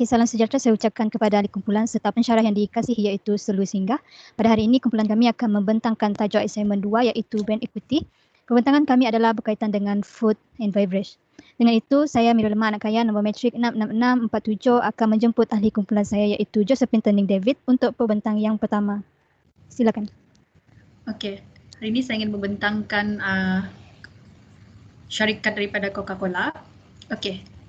Okay, salam sejahtera saya ucapkan kepada ahli kumpulan serta pensyarah yang dikasihi iaitu Selu Singgah. Pada hari ini kumpulan kami akan membentangkan tajuk assignment 2 iaitu brand equity. Pembentangan kami adalah berkaitan dengan food and beverage. Dengan itu, saya Mirul Lemah Anak Kaya nombor matrik 66647 akan menjemput ahli kumpulan saya iaitu Josephine Turning David untuk pembentang yang pertama. Silakan. Okey, hari ini saya ingin membentangkan syarikat daripada Coca-Cola. Okey.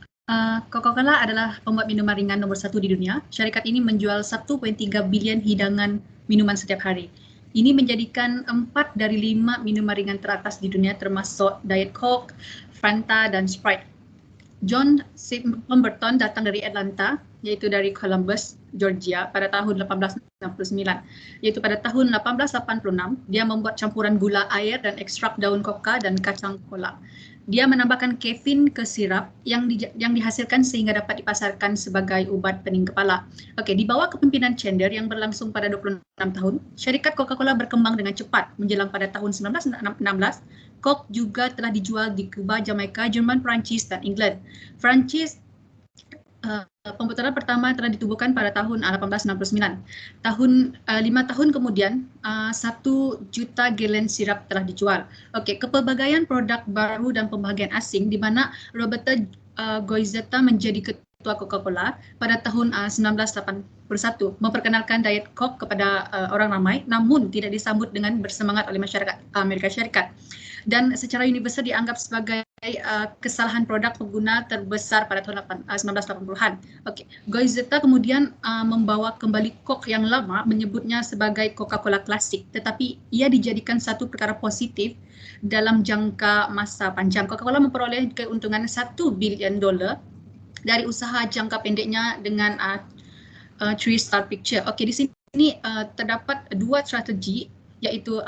Coca-Cola adalah pembuat minuman ringan nombor 1 di dunia. Syarikat ini menjual 1.3 bilion hidangan minuman setiap hari. Ini menjadikan 4 dari 5 minuman ringan teratas di dunia termasuk Diet Coke, Fanta dan Sprite. John Pemberton datang dari Atlanta, iaitu dari Columbus, Georgia pada tahun 1869. Iaitu pada tahun 1886, dia membuat campuran gula air dan ekstrak daun koka dan kacang kola. Dia menambahkan kafein ke sirap yang dihasilkan sehingga dapat dipasarkan sebagai ubat pening kepala. Okey, di bawah kepimpinan Chandler yang berlangsung pada 26 tahun, syarikat Coca-Cola berkembang dengan cepat. Menjelang pada tahun 1916, Coke juga telah dijual di Kuba, Jamaika, Jerman, Perancis dan England. Perancis pembotolan pertama telah ditubuhkan pada tahun 1869. 5 tahun kemudian, 1 juta galen sirap telah dijual. Okey, kepelbagaian produk baru dan pembahagian asing di mana Roberta Goizueta menjadi ketua Coca-Cola pada tahun 1981 memperkenalkan Diet Coke kepada orang ramai namun tidak disambut dengan bersemangat oleh masyarakat Amerika Syarikat. Dan secara universal dianggap sebagai kesalahan produk pengguna terbesar pada tahun 1980-an. Okey, Goizueta kemudian membawa kembali Coke yang lama menyebutnya sebagai Coca-Cola klasik, tetapi ia dijadikan satu perkara positif dalam jangka masa panjang. Coca-Cola memperoleh keuntungan $1 bilion dari usaha jangka pendeknya dengan 3-star picture. Okey, di sini terdapat 2 strategi iaitu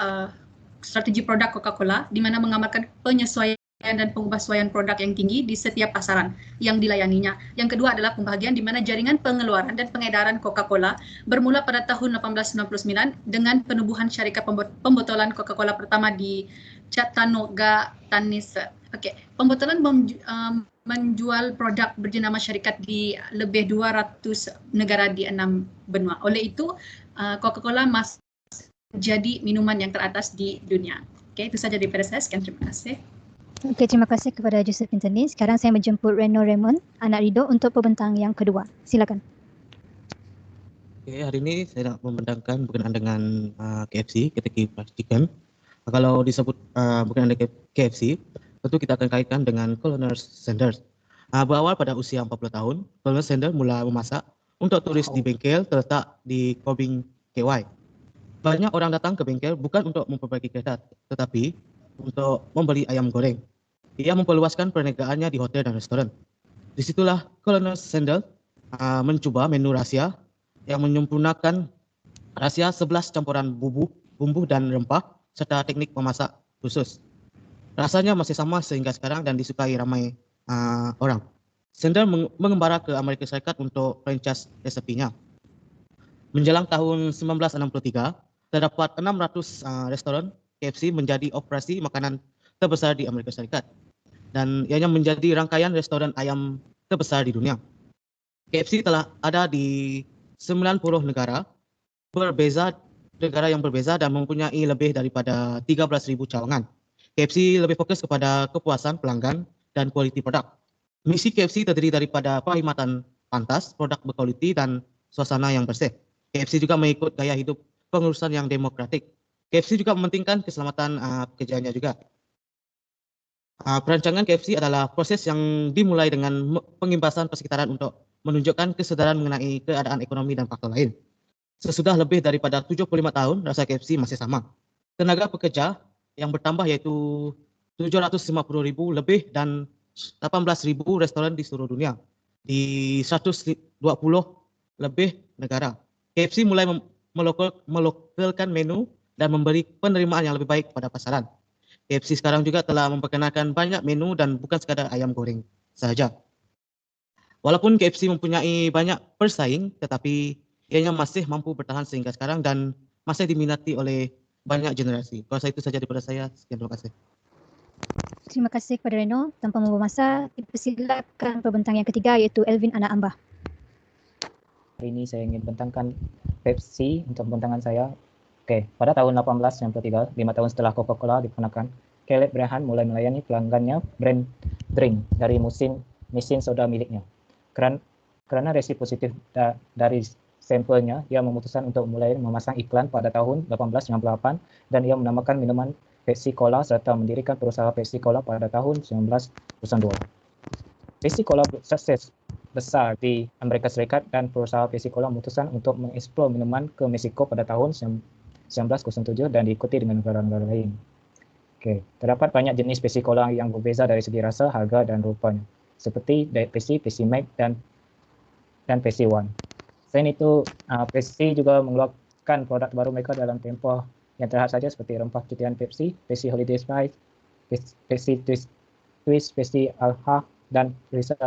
strategi produk Coca-Cola di mana mengamalkan penyesuaian dan pengubahsuaian produk yang tinggi di setiap pasaran yang dilayaninya. Yang kedua adalah pembahagian di mana jaringan pengeluaran dan pengedaran Coca-Cola bermula pada tahun 1899 dengan penubuhan syarikat pembotolan Coca-Cola pertama di Chattanooga, Tennessee. Okey, pembotolan menjual produk berjenama syarikat di lebih 200 negara di 6 benua. Oleh itu, Coca-Cola masih jadi minuman yang teratas di dunia. Okey, itu saja daripada saya. Sekian, terima kasih. Okey, terima kasih kepada Josephine Turning. Sekarang saya menjemput Reno Raymond, anak Rido untuk pembentang yang kedua. Silakan. Okey, hari ini saya nak membentangkan berkenaan dengan KFC, Kentucky Fried Chicken. Kalau disebut berkenaan dengan KFC, tentu kita akan kaitkan dengan Colonel Sanders. Berawal pada usia 40 tahun, Colonel Sanders mula memasak untuk turis di bengkel terletak di Corbin, KY. Banyak orang datang ke bengkel bukan untuk memperbaiki kereta, tetapi untuk membeli ayam goreng. Ia memperluaskan perniagaannya di hotel dan restoran. Disitulah Colonel Sanders mencuba menu rahsia yang menyempurnakan rahsia 11 campuran bumbu dan rempah serta teknik memasak khusus. Rasanya masih sama sehingga sekarang dan disukai ramai orang. Sanders mengembara ke Amerika Syarikat untuk franchise resepinya. Menjelang tahun 1963, terdapat 600 restoran KFC menjadi operasi makanan terbesar di Amerika Syarikat dan ianya menjadi rangkaian restoran ayam terbesar di dunia. KFC telah ada di 90 negara yang berbeza dan mempunyai lebih daripada 13,000 cawangan. KFC lebih fokus kepada kepuasan pelanggan dan kualiti produk. Misi KFC terdiri daripada perkhidmatan pantas, produk berkualiti dan suasana yang bersih. KFC juga mengikut gaya hidup pengurusan yang demokratik. KFC juga mementingkan keselamatan pekerjaannya juga. Perancangan KFC adalah proses yang dimulai dengan pengimbasan persekitaran untuk menunjukkan kesedaran mengenai keadaan ekonomi dan faktor lain. Sesudah lebih daripada 75 tahun, rasa KFC masih sama. Tenaga pekerja yang bertambah iaitu 750,000 lebih dan 18,000 restoran di seluruh dunia di 120 lebih negara. KFC mulai melokalkan menu dan memberi penerimaan yang lebih baik pada pasaran. KFC sekarang juga telah memperkenalkan banyak menu dan bukan sekadar ayam goreng sahaja. Walaupun KFC mempunyai banyak persaing, tetapi ianya masih mampu bertahan sehingga sekarang dan masih diminati oleh banyak generasi. Kalau itu saja daripada saya. Sekian, terima kasih. Terima kasih kepada Reno. Tanpa membuang masa, dipersilakan pembentang yang ketiga iaitu Elvin Anak Ambah. ini saya ingin bentangkan Pepsi untuk bentangan saya. Oke, pada tahun 1893, 5 tahun setelah Coca-Cola diperkenalkan, Caleb Bryan mulai melayani pelanggannya brand drink dari mesin soda miliknya. Karena reaksi positif dari sampelnya, ia memutuskan untuk mulai memasang iklan pada tahun 1898 dan ia menamakan minuman Pepsi Cola serta mendirikan perusahaan Pepsi Cola pada tahun 1902. Pepsi Cola sukses besar di Amerika Serikat dan perusahaan Pepsi Cola memutuskan untuk mengeksplor minuman ke Meksiko pada tahun 1907 dan diikuti dengan negara-negara lain. Oke, terdapat banyak jenis Pepsi Cola yang berbeza dari segi rasa, harga, dan rupanya, seperti Diet Pepsi, Pepsi Max, dan Pepsi One. Selain itu, Pepsi juga mengeluarkan produk baru mereka dalam tempoh yang terhad saja seperti rempah cucian Pepsi, Pepsi Holiday Spice, Pepsi Twist, Pepsi Alha, dan Risa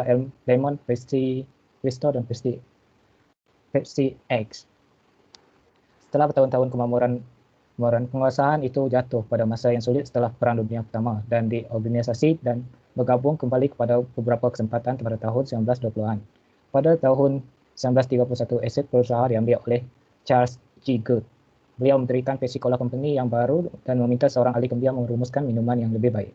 Lemon, Pepsi Cristo, dan Pepsi X. Setelah bertahun-tahun kemakmuran, penguasaan itu jatuh pada masa yang sulit setelah Perang Dunia Pertama dan diorganisasi dan bergabung kembali kepada beberapa kesempatan pada tahun 1920-an. Pada tahun 1931, aset perusahaan diambil oleh Charles G. Good. Beliau mendirikan Pepsi Cola Company yang baru dan meminta seorang ahli kimia merumuskan minuman yang lebih baik.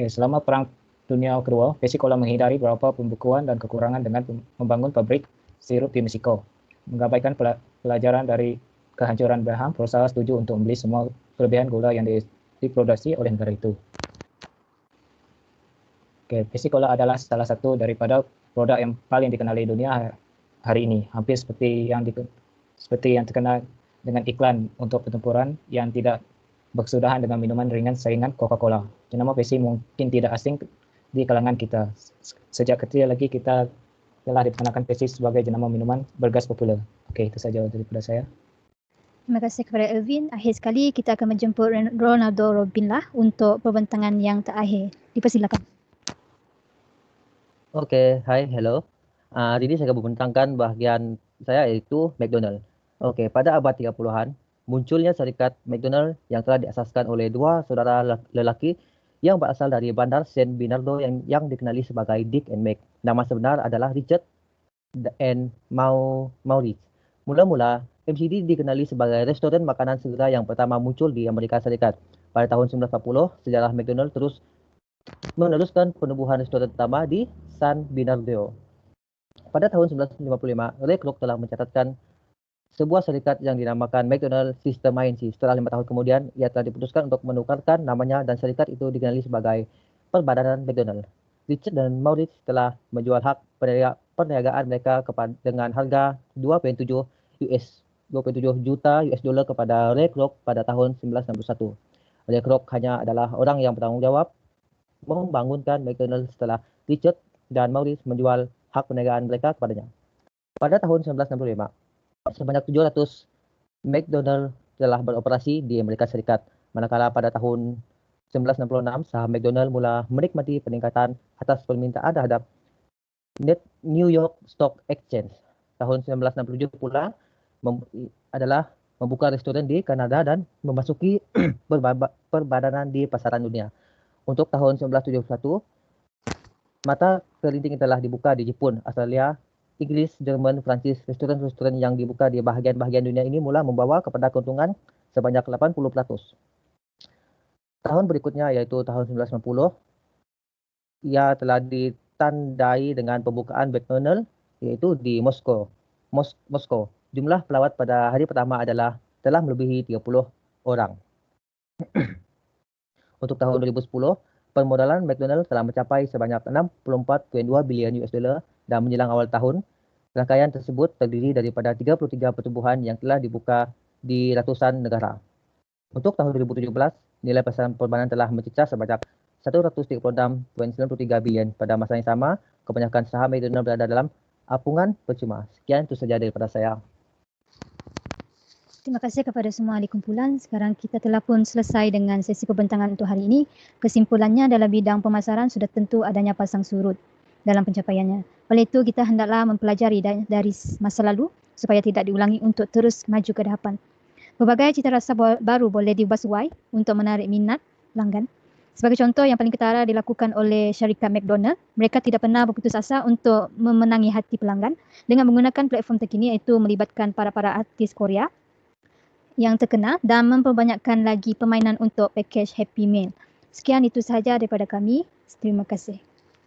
Selama Perang Dunia Kedua, Pepsi Cola menghindari beberapa pembekuan dan kekurangan dengan membangun pabrik sirup di Meksiko. Mengabaikan pelajaran dari kehancuran Braham, perusahaan setuju untuk membeli semua kelebihan gula yang diproduksi oleh negara itu. Pepsi Cola adalah salah satu daripada produk yang paling dikenali dunia hari ini, hampir seperti yang terkenal dengan iklan untuk pertempuran yang tidak berkesudahan dengan minuman ringan saingan Coca-Cola. Jenama Pepsi mungkin tidak asing di kalangan kita. Sejak kecil lagi kita telah diperkenalkan Pepsi sebagai jenama minuman bergas popular. Oke, itu saja daripada saya. Terima kasih kepada Elvin. Akhir sekali kita akan menjemput Ronaldo Robin lah untuk perbentangan yang terakhir. Dipersilakan. Oke, hai, hello. Hari ini saya akan membentangkan bahagian saya yaitu McDonald. Oke, pada abad 30-an, munculnya syarikat McDonald yang telah diasaskan oleh dua saudara lelaki yang berasal dari Bandar San Bernardino yang dikenali sebagai Dick and Mac. Nama sebenar adalah Richard and Maurice. Mula-mula, McD dikenali sebagai restoran makanan segera yang pertama muncul di Amerika Serikat. Pada tahun 1940, sejarah McDonald terus meneruskan penubuhan restoran pertama di San Bernardino. Pada tahun 1955, Ray Kroc telah mencatatkan sebuah syarikat yang dinamakan McDonald System Inc. Setelah 5 tahun kemudian, ia telah diputuskan untuk menukarkan namanya dan syarikat itu dikenali sebagai Perbadanan McDonald. Richard dan Maurice telah menjual hak perniagaan mereka dengan harga 2,7 juta US dollar kepada Ray Kroc pada tahun 1961. Ray Kroc hanya adalah orang yang bertanggung jawab membangunkan McDonald setelah Richard dan Maurice menjual hak perniagaan mereka kepadanya. Pada tahun 1965, sebanyak 700 McDonald telah beroperasi di Amerika Serikat, manakala pada tahun 1966 saham McDonald mula menikmati peningkatan atas permintaan terhadap New York Stock Exchange. Tahun 1967 pula adalah membuka restoran di Kanada dan memasuki perbadanan di pasaran dunia. Untuk tahun 1971, mata kelinting telah dibuka di Jepun, Australia, Inggris, Jerman, Prancis. Restoran-restoran yang dibuka di bahagian-bahagian dunia ini mula membawa kepada keuntungan sebanyak 80%. Tahun berikutnya yaitu tahun 1990, ia telah ditandai dengan pembukaan McDonald yaitu di Moskow. Jumlah pelawat pada hari pertama telah melebihi 30 orang. Untuk tahun 2010, permodalan McDonald telah mencapai sebanyak 64,2 bilion US dollar dan menjelang awal tahun, rangkaian tersebut terdiri daripada 33 pertumbuhan yang telah dibuka di ratusan negara. Untuk tahun 2017, nilai pasaran perbankan telah mencecah sebanyak 136,93 bilion. Pada masa yang sama, kebanyakan saham McDonald berada dalam apungan percuma. Sekian itu saja daripada saya. Terima kasih kepada semua ahli kumpulan. Sekarang kita telah pun selesai dengan sesi pembentangan untuk hari ini. Kesimpulannya dalam bidang pemasaran sudah tentu adanya pasang surut dalam pencapaiannya. Oleh itu kita hendaklah mempelajari dari masa lalu supaya tidak diulangi untuk terus maju ke depan. Berbagai cita rasa baru boleh dibuat sesuai untuk menarik minat pelanggan. Sebagai contoh, yang paling ketara dilakukan oleh syarikat McDonald. Mereka tidak pernah berputus asa untuk memenangi hati pelanggan dengan menggunakan platform terkini, iaitu melibatkan para artis Korea yang terkenal dan memperbanyakkan lagi permainan untuk pakej Happy Meal. Sekian itu sahaja daripada kami. Terima kasih.